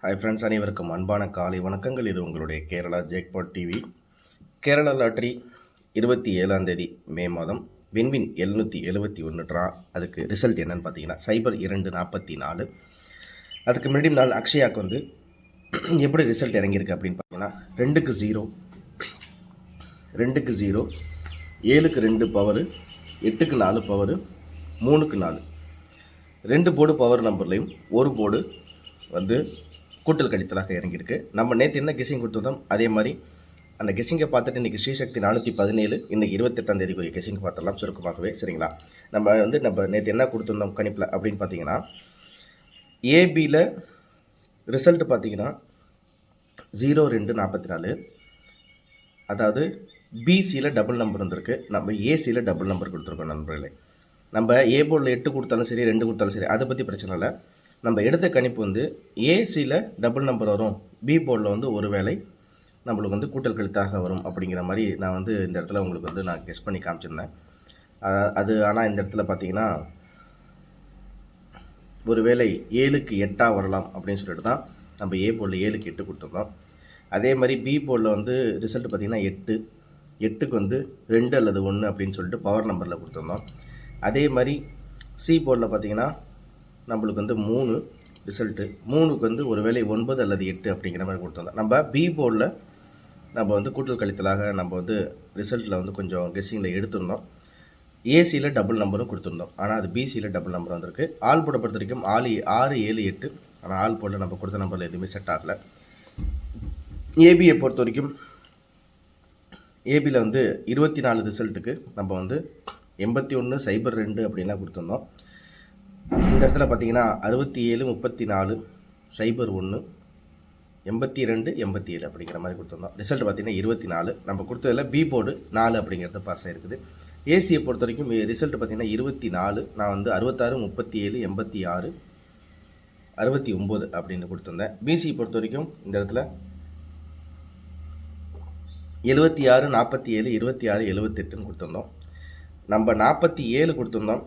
Hi friends, அனைவருக்கும் அன்பான காலை வணக்கங்கள். இது உங்களுடைய கேரளா ஜேக்பாட் டிவி. கேரளா லாட்ரி 27ஆம் தேதி மே மாதம் வின்வின் 771 ட்ரா. அதுக்கு ரிசல்ட் என்னன்னு பார்த்தீங்கன்னா 0244. அதுக்கு முன்னாடி நாள் அக்ஷயாவுக்கு வந்து எப்படி ரிசல்ட் இறங்கியிருக்கு அப்படின்னு பார்த்தீங்கன்னா 2க்கு 0, 2க்கு 0, 7க்கு 2 பவரு, 8க்கு 4 பவரு, 3க்கு 4, 2 போர்டு பவர் நம்பர்லையும் ஒரு போர்டு வந்து கூட்டல் கழித்தலாக இறங்கியிருக்கு. நம்ம நேற்று என்ன கெஸிங் கொடுத்துருந்தோம் அதே மாதிரி அந்த கெஸிங்கை பார்த்துட்டு இன்றைக்கி ஸ்ரீசக்தி 417, இன்றைக்கி 28ஆம் தேதிக்குரிய கெஸிங் பார்த்துடலாம் சுருக்கமாகவே. சரிங்களா? நம்ம நேற்று என்ன கொடுத்துருந்தோம் கணிப்பில் அப்படின்னு பார்த்தீங்கன்னா ஏபியில் ரிசல்ட் பார்த்தீங்கன்னா 0244. அதாவது பிசியில் டபுள் நம்பர் வந்திருக்கு, நம்ம ஏசியில் டபுள் நம்பர் கொடுத்துருக்கோம் நண்பர்களே. நம்ம ஏ போர்டில் 8 கொடுத்தாலும் சரி 2 கொடுத்தாலும் சரி அதை பற்றி பிரச்சனை இல்லை. நம்ம எடுத்த கணிப்பு வந்து ஏசியில் டபுள் நம்பர் வரும், பி போர்டில் வந்து ஒரு வேளை நம்மளுக்கு வந்து கூட்டல் கழித்தாக வரும் அப்படிங்கிற மாதிரி நான் வந்து இந்த இடத்துல உங்களுக்கு வந்து நான் கெஸ் பண்ணி காமிச்சிருந்தேன். அது ஆனால் இந்த இடத்துல பார்த்தீங்கன்னா ஒரு வேளை 7க்கு 8 வரலாம் அப்படின்னு சொல்லிட்டு தான் நம்ம ஏ போர்டில் 7க்கு 8 கொடுத்துருந்தோம். அதே மாதிரி பி போர்டில் வந்து ரிசல்ட் பார்த்திங்கன்னா 8க்கு வந்து 2 அல்லது 1 அப்படின்னு சொல்லிட்டு பவர் நம்பரில் கொடுத்துருந்தோம். அதே மாதிரி சி போர்டில் பார்த்திங்கன்னா நம்மளுக்கு வந்து 3 ரிசல்ட்டு, 3க்கு வந்து ஒரு வேளை 9 அல்லது 8 அப்படிங்கிற மாதிரி கொடுத்துருந்தோம். நம்ம பி போர்டில் நம்ம வந்து கூட்டல் கழித்தலாக நம்ம வந்து ரிசல்ட்டில் வந்து கொஞ்சம் கெஸ்ஸிங்கில் எடுத்திருந்தோம். ஏசியில் டபுள் நம்பரும் கொடுத்துருந்தோம், ஆனால் அது பிசியில் டபுள் நம்பர் வந்திருக்கு. ஆல் போர்டை பொறுத்த வரைக்கும் 6, 7, 8, ஆனால் ஆல் போர்டில் நம்ம கொடுத்த நம்பரில் எதுவுமே செட் ஆகலை. ஏபியை பொறுத்த வரைக்கும் ஏபியில் வந்து 24 ரிசல்ட்டுக்கு நம்ம வந்து 81,02 அப்படின்லாம் கொடுத்துருந்தோம். இந்த இடத்துல பார்த்தீங்கன்னா 67, 34, 01, 82, 87 அப்படிங்கிற மாதிரி கொடுத்துருந்தோம். ரிசல்ட் பார்த்தீங்கன்னா 24. நம்ம கொடுத்ததில் பி போர்டு 4 அப்படிங்கிறது பாஸ் ஆகிருக்குது. ஏசியை பொறுத்த வரைக்கும் ரிசல்ட் பார்த்தீங்கன்னா 24. நான் வந்து 66, 37, 86, 69 அப்படின்னு கொடுத்துருந்தேன். பிசி பொறுத்த வரைக்கும் இந்த இடத்துல 76, 47, 26, 78ன்னு கொடுத்துருந்தோம். நம்ம 47 கொடுத்துருந்தோம்,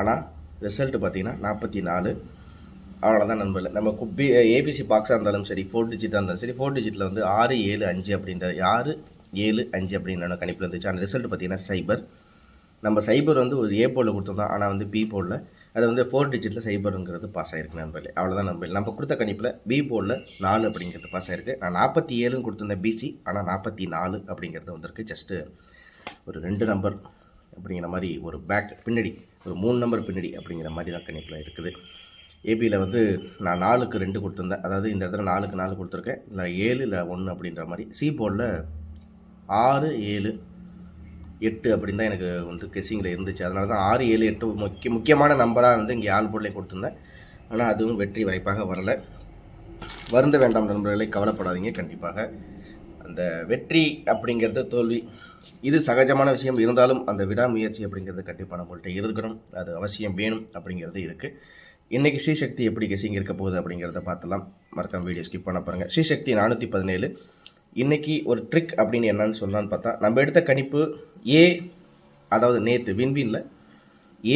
ஆனால் ரிசல்ட்டு பார்த்தீங்கன்னா 44. அவ்வளோதான் நண்பர்களே. நம்ம ஏபிசி பாக்ஸாக இருந்தாலும் சரி 4 டிஜிட்டாக இருந்தாலும் சரி 4 டிஜிட்டில் வந்து 6, 7, 5 அப்படின்ற 6, 7, 5 அப்படின்ற கணிப்பில் இருந்துச்சு. ஆனால் ரிசல்ட் பார்த்தீங்கன்னா சைபர். நம்ம சைபர் வந்து ஒரு ஏ போர்டில் கொடுத்துருந்தோம், ஆனால் வந்து பி போர்டில் அது வந்து 4 டிஜிட்டில் சைபருங்கிறது பாஸ் ஆகிருக்கு நண்பர்களே. அவ்வளோதான் நண்பர்களே. நம்ம கொடுத்த கணிப்பில் பி போர்டில் 4 அப்படிங்கிறது பாஸ் ஆகிருக்கு. நான் 47ன்னு கொடுத்துருந்தேன் பிசி, ஆனால் 44 அப்படிங்கிறது வந்திருக்கு. ஜஸ்ட்டு ஒரு 2 நம்பர் அப்படிங்கிற மாதிரி ஒரு பின்னாடி ஒரு 3 நம்பர் பின்னாடி அப்படிங்கிற மாதிரி தான் கணிப்பில் இருக்குது. ஏபியில் வந்து நான் 4க்கு 2 கொடுத்துருந்தேன், அதாவது இந்த இடத்துல 4க்கு 4 கொடுத்துருக்கேன், இல்லை 7 இல்லை 1 அப்படின்ற மாதிரி. சி போர்டில் 6, 7, 8 அப்படின்னு தான் எனக்கு வந்து கெஸ்ஸிங்கில் இருந்துச்சு. அதனால தான் 6, 7, 8 முக்கியமான நம்பராக வந்து இங்கே ஆல் போர்ட்லேயும் கொடுத்துருந்தேன். ஆனால் அதுவும் வெற்றி வாய்ப்பாக வரலை. வருந்த வேண்டாம் நண்பர்களை, கவலைப்படாதீங்க. கண்டிப்பாக அந்த வெற்றி அப்படிங்கிறது தோல்வி இது சகஜமான விஷயம். இருந்தாலும் அந்த விடாமுயற்சி அப்படிங்கிறது கண்டிப்பாக நம்மள்கிட்ட இருக்கணும், அது அவசியம் வேணும் அப்படிங்கிறது இருக்குது. இன்றைக்கி ஸ்ரீசக்தி எப்படி கெஸிங் இருக்க போகுது அப்படிங்கிறத பார்த்துலாம். மறக்காம வீடியோ ஸ்கிப் பண்ண பாருங்கள். ஸ்ரீசக்தி 417. இன்றைக்கி ஒரு ட்ரிக் அப்படின்னு என்னன்னு சொல்லலான்னு பார்த்தா, நம்ம எடுத்த கணிப்பு அதாவது நேற்று வின்வினில்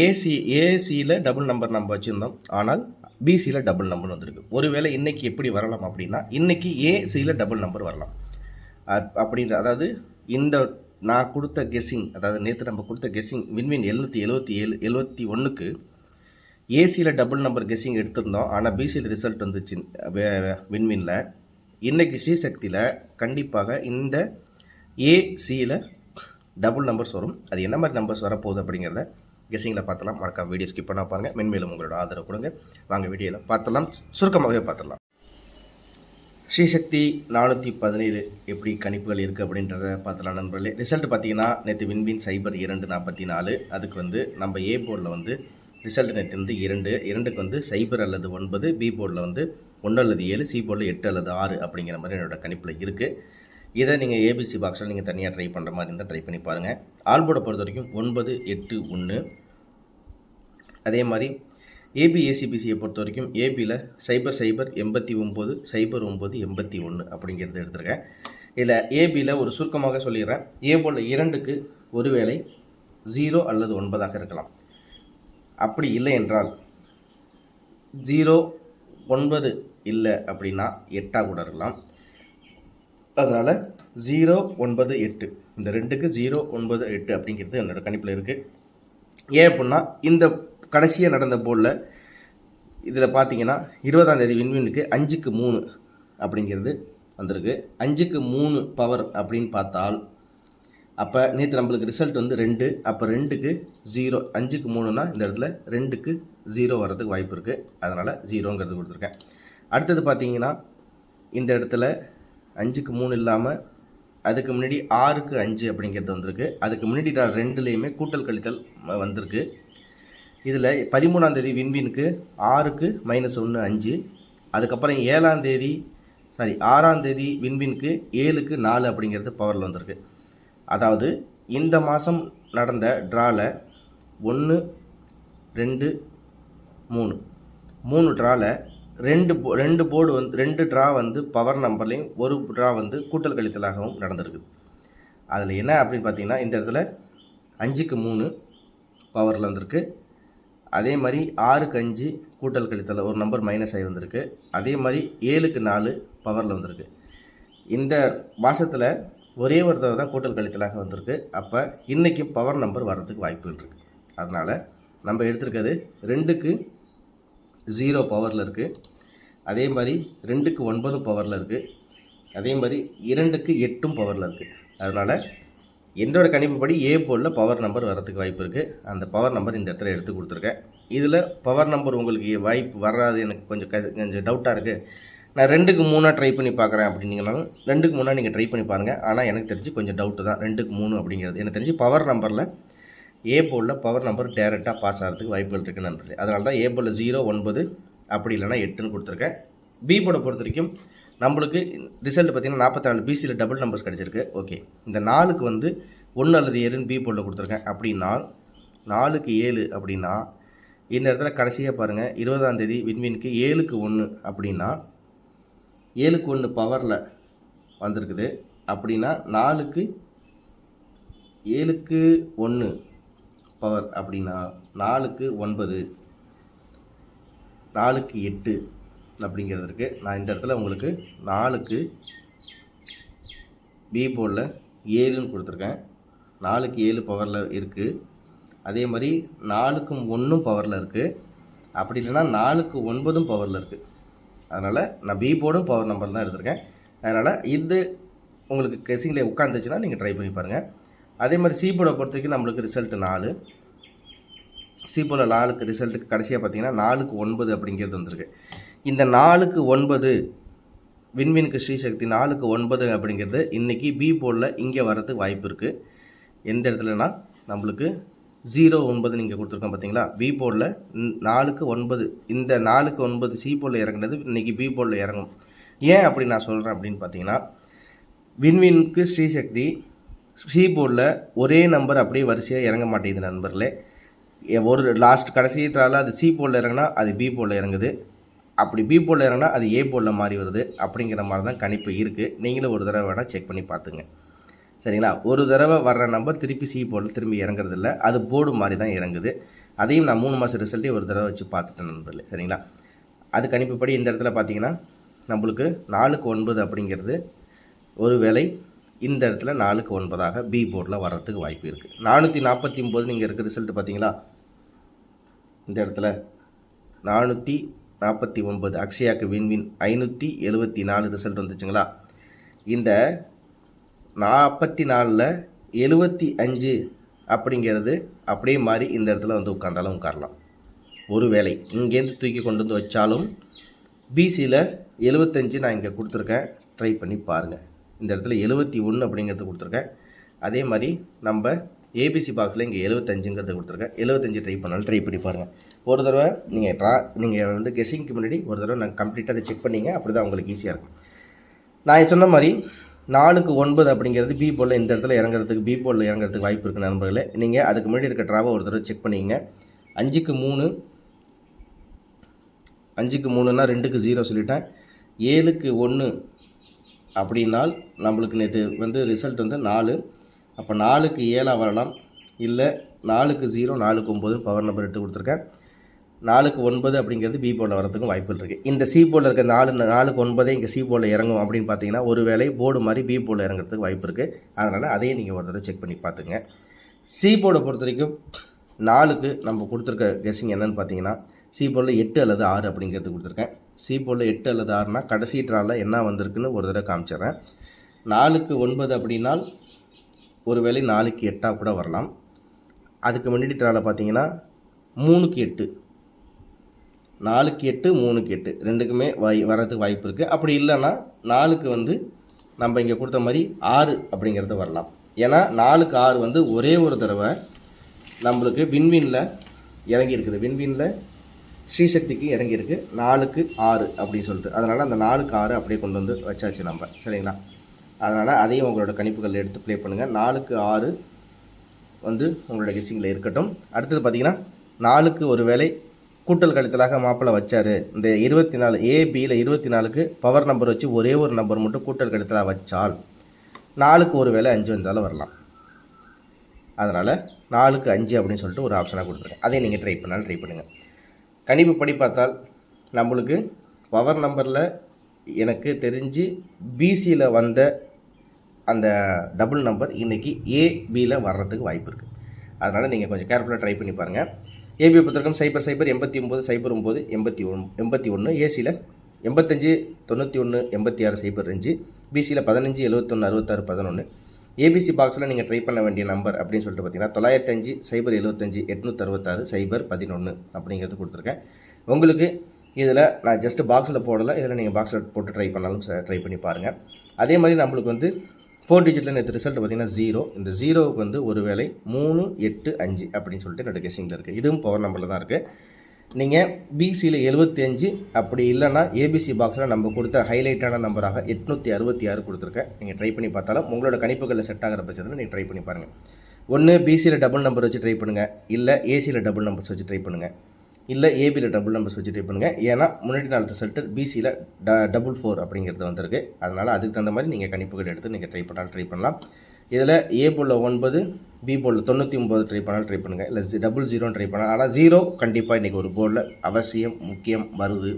ஏசியில் டபுள் நம்பர் நம்ம வச்சுருந்தோம், ஆனால் பிசியில் டபுள் நம்பர் வந்திருக்கு. ஒருவேளை இன்றைக்கி எப்படி வரலாம் அப்படின்னா இன்றைக்கி ஏசியில் டபுள் நம்பர் வரலாம் அப்படின்ற, அதாவது இந்த நான் கொடுத்த கெஸ்ஸிங், அதாவது நேற்று நம்ம கொடுத்த கெஸ்ஸிங் வின்வின் 777, 71க்கு ஏசியில் டபுள் நம்பர் கெஸ்ஸிங் எடுத்திருந்தோம், ஆனால் பிசியில் ரிசல்ட் வந்துச்சு வின்வினில். இன்றைக்கி ஸ்ரீசக்தியில் கண்டிப்பாக இந்த ஏசியில் டபுள் நம்பர்ஸ் வரும். அது என்ன மாதிரி நம்பர்ஸ் வரப்போகுது அப்படிங்கிறத கெஸ்ஸிங்கில் பார்த்தலாம். மறக்காம வீடியோ ஸ்கிப் பண்ண பாருங்கள். மென்மேலும் உங்களோட ஆதரவு கொடுங்க. வாங்க வீடியோவில் பார்த்தலாம், சுருக்கமாகவே பார்த்துடலாம். ஸ்ரீசக்தி 417 எப்படி கணிப்புகள் இருக்குது அப்படின்றத பார்த்தலாம் நண்பர்களே. ரிசல்ட் பார்த்தீங்கன்னா நேற்று வின்வின் சைபர் 244. அதுக்கு வந்து நம்ம ஏ போர்டில் வந்து ரிசல்ட் நேற்று வந்து 2க்கு வந்து சைபர் அல்லது 9, பி போர்டில் வந்து 1 அல்லது 7, சி போர்டில் 8 அல்லது 6 அப்படிங்கிற மாதிரி என்னோடய கணிப்பில் இருக்குது. இதை நீங்கள் ஏபிசி பாக்ஸில் நீங்கள் தனியாக ட்ரை பண்ணுற மாதிரி இருந்தால் ட்ரை பண்ணி பாருங்கள். ஆல் போர்டை பொறுத்த வரைக்கும் 9, 8, 1. அதே மாதிரி ஏபி ஏசிபிசியை பொறுத்த வரைக்கும் ஏபியில் 00, 89, 09, 81 அப்படிங்கிறது எடுத்துருக்கேன். இதில் ஏபியில் ஒரு சுருக்கமாக சொல்லிடுறேன். ஏ போர்டில் 2க்கு ஒரு வேளை 0 அல்லது 9 இருக்கலாம். அப்படி இல்லை என்றால் 0, 9 இல்லை அப்படின்னா 8ஆக கூட இருக்கலாம். அதனால் 098 இந்த 2க்கு 098 அப்படிங்கிறது என்னோடய கணிப்பில் இருக்குது. ஏன் அப்படின்னா இந்த கடைசியாக நடந்த போர்டில் இதில் பார்த்தீங்கன்னா 20ஆம் தேதி வின்வினுக்கு 5க்கு 3 அப்படிங்கிறது வந்திருக்கு. 5க்கு 3 பவர் அப்படின்னு பார்த்தால் அப்போ நேற்று நம்மளுக்கு ரிசல்ட் வந்து 2, அப்போ 2க்கு 0, 5க்கு 3னா இந்த இடத்துல 2க்கு 0 வர்றதுக்கு வாய்ப்பு இருக்குது. அதனால் 0ங்கிறது கொடுத்துருக்கேன். அடுத்தது பார்த்தீங்கன்னா இந்த இடத்துல 5க்கு 3 இல்லாமல் அதுக்கு முன்னாடி 6க்கு 5 அப்படிங்கிறது வந்திருக்கு. அதுக்கு முன்னாடி 2லேயுமே கூட்டல் கழித்தல் வந்திருக்கு. இதில் 13ஆம் தேதி வின்வினுக்கு 6க்கு -1 5, அதுக்கப்புறம் 6ஆம் தேதி வின்வினுக்கு 7க்கு 4 அப்படிங்கிறது பவரில் வந்திருக்கு. அதாவது இந்த மாதம் நடந்த ட்ராவில் 1 2 3 ட்ராவில் 2 போர்டு வந்து 2 ட்ரா வந்து பவர் நம்பர்லேயும் ஒரு ட்ரா வந்து கூட்டல் கழித்தலாகவும் நடந்திருக்கு. அதில் என்ன அப்படின்னு பார்த்தீங்கன்னா இந்த இடத்துல 5க்கு 3 பவரில் வந்திருக்கு. அதே மாதிரி 6க்கு 5 கூட்டல் கழித்தல் ஒரு நம்பர் மைனஸ் ஆகி வந்திருக்கு. அதே மாதிரி 7க்கு 4 பவரில் வந்திருக்கு. இந்த மாதத்தில் ஒரே ஒரு தடவை தான் கூட்டல் கழித்தலாக வந்திருக்கு. அப்போ இன்றைக்கி பவர் நம்பர் வர்றதுக்கு வாய்ப்புகள் இருக்குது. அதனால் நம்ம எடுத்திருக்கிறது 2க்கு 0 பவரில் இருக்குது. அதே மாதிரி 2க்கு 9 பவரில் இருக்குது. அதே மாதிரி 2க்கு 8 பவரில் இருக்குது. அதனால் என்னோடய கணிப்புப்படி ஏ போர்டில் பவர் நம்பர் வரதுக்கு வாய்ப்பு இருக்குது. அந்த பவர் நம்பர் இந்த இடத்துல எடுத்து கொடுத்துருக்கேன். இதில் பவர் நம்பர் உங்களுக்கு வாய்ப்பு வராது எனக்கு கொஞ்சம் டவுட்டாக இருக்குது. நான் 2க்கு 3 ட்ரை பண்ணி பார்க்குறேன் அப்படின்னீங்கனாலும் 2க்கு 3 நீங்கள் ட்ரை பண்ணி பாருங்கள். ஆனால் எனக்கு தெரிஞ்சு கொஞ்சம் டவுட்டு தான் 2க்கு 3 அப்படிங்கிறது. எனக்கு தெரிஞ்சு பவர் நம்பரில் ஏ போர்டில் பவர் நம்பர் டேரெக்டாக பாஸ் ஆகிறதுக்கு வாய்ப்புகள் இருக்குது நண்பர்களே. அதனால தான் ஏ போர்டில் 0 9 அப்படி இல்லைனா 8ன்னு கொடுத்துருக்கேன். பி போர்டை பொறுத்த வரைக்கும் நம்மளுக்கு ரிசல்ட் பார்த்திங்கன்னா 44 பிசியில் டபுள் நம்பர்ஸ் கிடச்சிருக்கு. ஓகே, இந்த 4க்கு வந்து 1 அல்லது 7ன்னு பி போர்டில் கொடுத்துருக்கேன். அப்படின்னா 4க்கு 7 அப்படின்னா இந்த இடத்துல கடைசியாக பாருங்கள் 20ஆம் தேதி வின்வினுக்கு 7க்கு 1 அப்படின்னா 7க்கு 1 பவரில் வந்திருக்குது. அப்படின்னா 7க்கு 1 பவர் அப்படின்னா 4க்கு 9 4க்கு 8 அப்படிங்கிறது இருக்குது. நான் இந்த இடத்துல உங்களுக்கு 4க்கு பி போர்டில் 7ன்னு கொடுத்துருக்கேன். 4க்கு 7 பவரில் இருக்குது. அதே மாதிரி 4க்கும் 1 பவரில் இருக்குது. அப்படி இல்லைன்னா 4க்கு 9 பவரில் இருக்குது. அதனால் நான் பி போர்டும் பவர் நம்பர் தான் எடுத்திருக்கேன். அதனால் இது உங்களுக்கு கெஸிங்கில் உட்காந்துச்சுன்னா நீங்கள் ட்ரை பண்ணி பாருங்கள். அதே மாதிரி சி போர்டை பொறுத்த வரைக்கும் நம்மளுக்கு ரிசல்ட்டு 4. சி போர்டில் 4க்கு ரிசல்ட்டுக்கு கடைசியாக பார்த்தீங்கன்னா 4க்கு 9 அப்படிங்கிறது வந்திருக்கு. இந்த 4க்கு 9 வின்வினுக்கு ஸ்ரீசக்தி 4க்கு 9 அப்படிங்கிறது இன்றைக்கி பி போர்டில் இங்கே வரதுக்கு வாய்ப்பு இருக்குது. எந்த இடத்துலனா நம்மளுக்கு 0 9 நீங்கள் கொடுத்துருக்கோம் பார்த்தீங்களா. பி போர்டில் 4க்கு 9 இந்த 4க்கு 9 சி போர்டில் இறங்குனது இன்றைக்கி பி போர்டில் இறங்கும். ஏன் அப்படி நான் சொல்கிறேன் அப்படின்னு பார்த்தீங்கன்னா வின்வினுக்கு ஸ்ரீசக்தி சி போர்டில் ஒரே நம்பர் அப்படியே வரிசையாக இறங்க மாட்டேங்குது நண்பர்களே. ஒரு லாஸ்ட் கடைசி ட்ராவில் அது சி போர்டில் இறங்கினா அது பி போர்டில் இறங்குது. அப்படி பி போர்டில் இறங்கினா அது ஏ போர்டில் மாறி வருது. அப்படிங்கிற மாதிரி தான் கணிப்பு இருக்குது. நீங்களும் ஒரு தடவை வேணால் செக் பண்ணி பார்த்துங்க. சரிங்களா. ஒரு தடவை வர்ற நம்பர் திருப்பி சி போர்டில் திரும்பி இறங்குறதில்ல, அது போர்டு மாதிரி தான் இறங்குது. அதையும் நான் 3 மாதம் ரிசல்ட்டையும் ஒரு தடவை வச்சு பார்த்துட்டேன் நண்பர்களே. சரிங்களா. அது கணிப்புப்படி இந்த இடத்துல பார்த்தீங்கன்னா நம்மளுக்கு 4க்கு 9 அப்படிங்கிறது ஒரு வேளை இந்த இடத்துல 4க்கு 9ஆக பி போர்டில் வர்றதுக்கு வாய்ப்பு இருக்குது. 449 நீங்கள் இருக்க ரிசல்ட் பார்த்தீங்களா. இந்த இடத்துல 449 அக்ஷயாக்கு வின்வின் 574 ரிசல்ட் வந்துச்சுங்களா. இந்த 44ல் 75 அப்படிங்கிறது அப்படியே மாறி இந்த இடத்துல வந்து உட்காந்தாலும் உட்காரலாம். ஒரு வேளை இங்கேருந்து தூக்கி கொண்டு வந்து வச்சாலும் பிசியில் 75 நான் இங்கே கொடுத்துருக்கேன். ட்ரை பண்ணி பாருங்கள். இந்த இடத்துல 71 அப்படிங்கிறது கொடுத்துருக்கேன். அதே மாதிரி நம்ம ஏபிசி பாக்ஸில் இங்கே 75ங்கிறது கொடுத்துருக்கேன். 75 ட்ரை பண்ணாலும் ட்ரை பண்ணி பாருங்கள். ஒரு தடவை நீங்கள் வந்து கெஸிங்க்கு முன்னாடி ஒரு தடவை நான் கம்ப்ளீட்டாக அதை செக் பண்ணிங்க. அப்படி தான் உங்களுக்கு ஈஸியாக இருக்கும். நான் சொன்ன மாதிரி 4க்கு 9 அப்படிங்கிறது பி போர்டில் இந்த இடத்துல இறங்குறதுக்கு பி போர்டில் இறங்குறதுக்கு வாய்ப்பு இருக்குது நண்பர்களே. நீங்கள் அதுக்கு முன்னாடி இருக்க ட்ராவை ஒரு தடவை செக் பண்ணிங்க. 5க்கு 3னா 2க்கு 0 சொல்லிட்டேன். 7க்கு 1 அப்படின்னால் நம்மளுக்கு நேற்று வந்து ரிசல்ட் வந்து 4. அப்போ 4க்கு 7 வரலாம். இல்லை 4க்கு 0 4க்கு 9 பவர் நம்பர் எடுத்து கொடுத்துருக்கேன். 4க்கு 9 அப்படிங்கிறது பி போர்டில் வரதுக்கும் வாய்ப்புகள் இருக்குது. இந்த சி போர்டில் இருக்க 4க்கு 9 இங்கே சி போர்டில் இறங்கும் அப்படின்னு பார்த்தீங்கன்னா ஒரு வேளை போர்டு மாதிரி பி போர்டில் இறங்குறதுக்கு வாய்ப்பு இருக்குது. அதனால் அதையும் நீங்கள் ஒரு தடவை செக் பண்ணி பார்த்துங்க. சி போர்டை பொறுத்த வரைக்கும் 4க்கு நம்ம கொடுத்துருக்க கெஸ்ஸிங் என்னென்னு பார்த்தீங்கன்னா சி போர்டில் 8 அல்லது 6 அப்படிங்கிறது கொடுத்துருக்கேன். சி போர்டில் 8 அல்லது 6னா கடைசி ட்ராவில் என்ன வந்திருக்குன்னு ஒரு தடவை காமிச்சிட்றேன். 4க்கு 9 அப்படின்னால் ஒரு வேளை 4க்கு 8 கூட வரலாம். அதுக்கு முன்னாடி ட்ராவில் பார்த்தீங்கன்னா 3க்கு 8, 4க்கு 8, 3க்கு 8 ரெண்டுக்குமே வர்றதுக்கு வாய்ப்பு இருக்குது. அப்படி இல்லைன்னா 4க்கு வந்து நம்ம இங்கே கொடுத்த மாதிரி 6 அப்படிங்கிறது வரலாம். ஏன்னா 4க்கு 6 வந்து ஒரே ஒரு தடவை நம்மளுக்கு வின்வினில் இறங்கியிருக்குது. வின்வினில் ஸ்ரீசக்திக்கு இறங்கியிருக்கு 4க்கு 6 அப்படின்னு சொல்லிட்டு. அதனால் அந்த 4க்கு 6 அப்படியே கொண்டு வந்து வச்சாச்சு நம்ம, சரிங்களா? அதனால் அதையும் உங்களோட கணிப்புகளில் எடுத்து ப்ளே பண்ணுங்கள். 4க்கு 6 வந்து உங்களோட கெஸ்ஸிங்கில் இருக்கட்டும். அடுத்தது பார்த்திங்கன்னா 4க்கு ஒரு வேளை கூட்டல் கழித்தலாக மாப்பிள்ளை வச்சார். இந்த 24 ஏபியில் 24க்கு பவர் நம்பர் வச்சு ஒரே ஒரு நம்பர் மட்டும் கூட்டல் கழித்தலாக வச்சால் 4க்கு ஒரு வேளை 5 வந்தாலும் வரலாம். அதனால் 4க்கு 5 அப்படின்னு சொல்லிட்டு ஒரு ஆப்ஷனாக கொடுத்துருக்கேன். அதே நீங்கள் ட்ரை பண்ணாலும் ட்ரை பண்ணுங்கள். கணிப்பு படி பார்த்தால் நம்மளுக்கு பவர் நம்பரில் எனக்கு தெரிஞ்சு பிசியில் வந்த அந்த டபுள் நம்பர் இன்றைக்கி ஏபியில் வர்றதுக்கு வாய்ப்பு இருக்குது. அதனால் நீங்கள் கொஞ்சம் கேர்ஃபுல்லாக ட்ரை பண்ணி பாருங்கள். ஏபி பொறுத்தவரைக்கும் 00 89 09 81 ஏசியில் 85 91 86 05 பிசியில் 15 71 66 11. ஏபிசி பாக்ஸில் நீங்கள் ட்ரை பண்ண வேண்டிய நம்பர் அப்படின்னு சொல்லிட்டு பார்த்தீங்கன்னா 905 075 866 011 அப்படிங்கிறது கொடுத்துருக்கேன். உங்களுக்கு இதில் நான் ஜஸ்ட்டு பாக்ஸில் போடலை, இதில் நீங்கள் பாக்ஸில் போட்டு ட்ரை பண்ணாலும் ட்ரை பண்ணி பாருங்கள். அதே மாதிரி நம்மளுக்கு வந்து 4 டிஜிட்டில் நேற்று ரிசல்ட் பார்த்திங்கன்னா 0. இந்த 0க்கு வந்து ஒரு வேளை 3 8 5 அப்படின்னு சொல்லிட்டு என்னோட கெஸ்ஸிங்கில் இருக்குது. இதுவும் பவர் நம்பரில் தான் இருக்குது. நீங்கள் பிசியில் 75 அப்படி இல்லைன்னா ஏபிசி பாக்ஸில் நம்ம கொடுத்த ஹைலைட்டான நம்பராக 866 கொடுத்துருக்கேன். நீங்கள் ட்ரை பண்ணி பார்த்தாலும் உங்களோட கணிப்புகளில் செட் ஆகிற பட்சத்தில் நீங்கள் ட்ரை பண்ணி பாருங்கள். ஒன்று பிசியில் டபுள் நம்பர் வச்சு ட்ரை பண்ணுங்கள், இல்லை ஏசியில் டபுள் நம்பர்ஸ் வச்சு ட்ரை பண்ணுங்கள், இல்லை ஏபியில் டபுள் நம்பர்ஸ் வச்சு ட்ரை பண்ணுங்கள். ஏன்னா முன்னாடி நாள் ரிசல்ட்டு பிசியில் 4 அப்படிங்கிறது வந்திருக்கு. அதனால் அதுக்கு தகுந்த மாதிரி நீங்கள் கணிப்புகள் எடுத்து நீங்கள் ட்ரை பண்ணலாம். இதில் ஏ போலில் 9, பி போலில் 99 ட்ரை பண்ணாலும் ட்ரை பண்ணுங்கள், இல்லை 00 ட்ரை பண்ணலாம். ஆனால் 0 கண்டிப்பாக இன்றைக்கி ஒரு போர்டில் அவசியம் முக்கியம் வருது.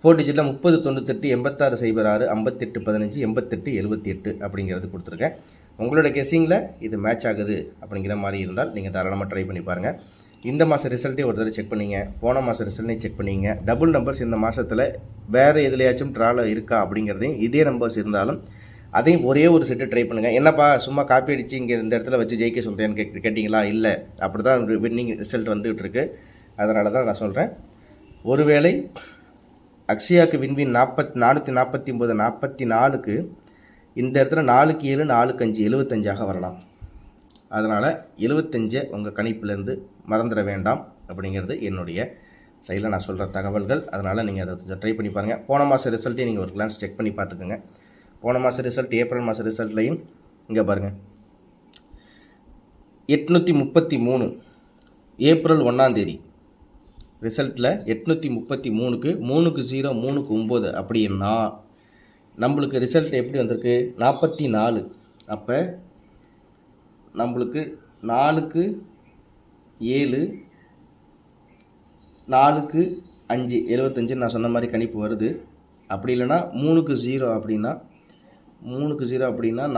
4 டிஜிட்டில் 30 98 86 06 58 15 88 78 அப்படிங்கிறது கொடுத்துருக்கேன். உங்களோட கெஸ்ஸிங்கில் இது மேட்ச் ஆகுது அப்படிங்கிற மாதிரி இருந்தால் நீங்கள் தாராளமாக ட்ரை பண்ணி பாருங்கள். இந்த மாதம் ரிசல்ட்டே ஒரு தடவை செக் பண்ணிங்க, போன மாதம் ரிசல்ட்டையும் செக் பண்ணிங்க. டபுள் நம்பர்ஸ் இந்த மாதத்தில் வேறு எதுலையாச்சும் ட்ராவில் இருக்கா அப்படிங்கிறதையும் இதே நம்பர்ஸ் இருந்தாலும் அதையும் ஒரே ஒரு செட்டு ட்ரை பண்ணுங்கள். என்னப்பா சும்மா காப்பி அடித்து இங்கே இந்த இடத்துல வச்சு ஜெயிக்க சொல்கிறேன்னு கேட்டிங்களா? இல்லை, அப்படி தான் வின்னிங் ரிசல்ட் வந்துகிட்டு இருக்கு. அதனால தான் நான் சொல்கிறேன். ஒருவேளை அக்ஷயாவுக்கு வின்வின் 449 44க்கு இந்த இடத்துல 4க்கு 7 4க்கு 5 75 வரலாம். அதனால் 75 உங்கள் கணிப்பிலேருந்து மறந்துட வேண்டாம் அப்படிங்கிறது என்னுடைய சைடில் நான் சொல்கிற தகவல்கள். அதனால் நீங்கள் அதை கொஞ்சம் ட்ரை பண்ணி பாருங்கள். போன மாதம் ரிசல்ட்டையும் நீங்கள் ஒரு கிளான்ஸ் செக் பண்ணி பார்த்துக்கோங்க. போன மாதம் ரிசல்ட் ஏப்ரல் மாதம் ரிசல்ட்லையும் இங்கே பாருங்கள் 833 ஏப்ரல் 1ஆம் தேதி ரிசல்ட்டில் 833க்கு 3க்கு 0 3க்கு 9 அப்படின்னா நம்மளுக்கு ரிசல்ட் எப்படி வந்திருக்கு? 44. அப்போ நம்மளுக்கு 4க்கு 7 4க்கு 5 75 நான் சொன்ன மாதிரி கணிப்பு வருது. அப்படி இல்லைன்னா 3க்கு 0 அப்படின்னா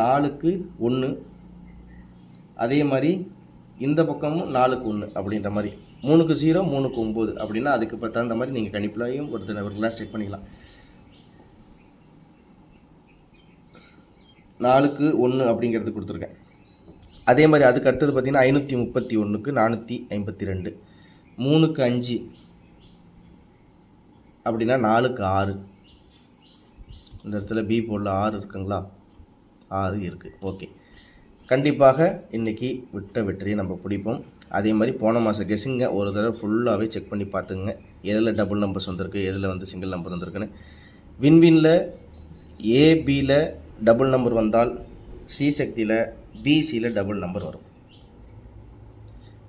4க்கு 1. அதே மாதிரி இந்த பக்கமும் 4க்கு 1 அப்படின்ற மாதிரி 3க்கு 0 3க்கு 9 அப்படின்னா அதுக்கு தகுந்த மாதிரி நீங்கள் கணிப்புலையும் ஒரு கிளாஸ் செக் பண்ணிக்கலாம். 4க்கு 1 அப்படிங்கிறது கொடுத்துருக்கேன். அதே மாதிரி அதுக்கு அடுத்தது பார்த்திங்கன்னா 531க்கு 452 3க்கு 5 அப்படின்னா 4க்கு 6. இந்த இடத்துல பி போர்டில் 6 இருக்குங்களா? 6 இருக்குது. ஓகே, கண்டிப்பாக இன்றைக்கி விட்ட வெற்றியை நம்ம பிடிப்போம். அதே மாதிரி போன மாதம் கெஸ்ஸிங்க ஒரு தடவை ஃபுல்லாகவே செக் பண்ணி பார்த்துங்க. எதில் டபுள் நம்பர்ஸ் வந்திருக்கு, எதில் வந்து சிங்கிள் நம்பர் வந்திருக்குன்னு. வின்வினில் ஏபியில் டபுள் நம்பர் வந்தால் ஸ்ரீசக்தியில் பிசியில் டபுள் நம்பர் வரும்.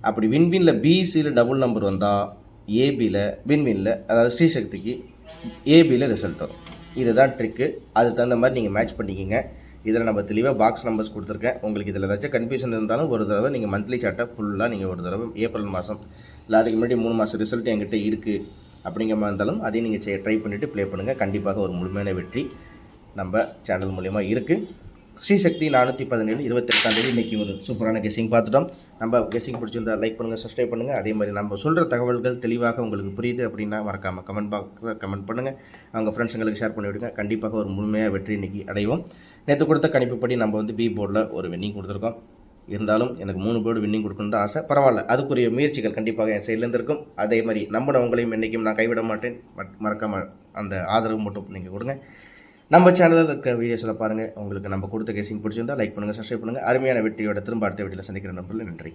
அப்படி வின்வினில் பிசியில் டபுள் நம்பர் வந்தால் ஏபியில் வின்வினில் அதாவது ஸ்ரீசக்திக்கு ஏபியில் ரிசல்ட் வரும். இதுதான் ட்ரிக்கு. அதுக்கு தகுந்த மாதிரி நீங்கள் மேட்ச் பண்ணிக்கிங்க. இதில் நம்ம தெளிவாக பாக்ஸ் நம்பர்ஸ் கொடுத்துருக்கேன். உங்களுக்கு இதில் ஏதாச்சும் கன்ஃபியூஷன் இருந்தாலும் ஒரு தடவை நீங்கள் மந்த்லி சார்ட்டை ஃபுல்லாக நீங்கள் ஒரு தடவை ஏப்ரல் மாதம் இல்லை அதுக்கு முன்னாடி 3 மாதம் ரிசல்ட் என்கிட்ட இருக்குது அப்படிங்கிற மாதிரி இருந்தாலும் அதையும் நீங்கள் ட்ரை பண்ணிவிட்டு ப்ளே பண்ணுங்கள். கண்டிப்பாக ஒரு முழுமையான வெற்றி நம்ம சேனல் மூலிமா இருக்குது. ஸ்ரீசக்தி 417 28 இன்றைக்கி ஒரு சூப்பரான கெஸ்ஸிங் பார்த்துட்டோம். நம்ம கெஸ்ஸிங் பிடிச்சிருந்தா லைக் பண்ணுங்கள், சப்ஸ்கிரைப் பண்ணுங்கள். அதே மாதிரி நம்ம சொல்கிற தகவல்கள் தெளிவாக உங்களுக்கு புரியுது அப்படின்னா மறக்காமல் கமெண்ட் பாக்ஸில் கமெண்ட் பண்ணுங்கள். அவங்க ஃப்ரெண்ட்ஸுங்களுக்கு ஷேர் பண்ணி விடுங்க. கண்டிப்பாக ஒரு முழுமையாக வெற்றி இன்றைக்கி அடைவோம். நேற்று கொடுத்த கணிப்புப்படி நம்ம வந்து பி போர்டில் ஒரு வின்னிங் கொடுத்துருக்கோம். இருந்தாலும் எனக்கு 3 போர்டு வின்னிங் கொடுக்கணுன்னு தான் ஆசை. பரவாயில்ல, அதுக்குரிய முயற்சிகள் கண்டிப்பாக என் சைட்லேருந்து இருக்கும். அதே மாதிரி நம்பினவங்களையும் என்றைக்கும் நான் கைவிட மாட்டேன். மறக்காமல் அந்த ஆதரவு மட்டும் நீங்கள் கொடுங்க. நம்ம சேனலில் இருக்க வீடியோஸில் பாருங்கள். உங்களுக்கு நம்ம கொடுத்த கெஸ்ஸிங் பிடிச்சிருந்தால் லைக் பண்ணுங்கள், சப்ஸ்கிரைப் பண்ணுங்கள். அருமையான வெற்றியோட திரும்ப அடுத்த வீடியோவில் சந்திக்கிற நம்பரில் நன்றி.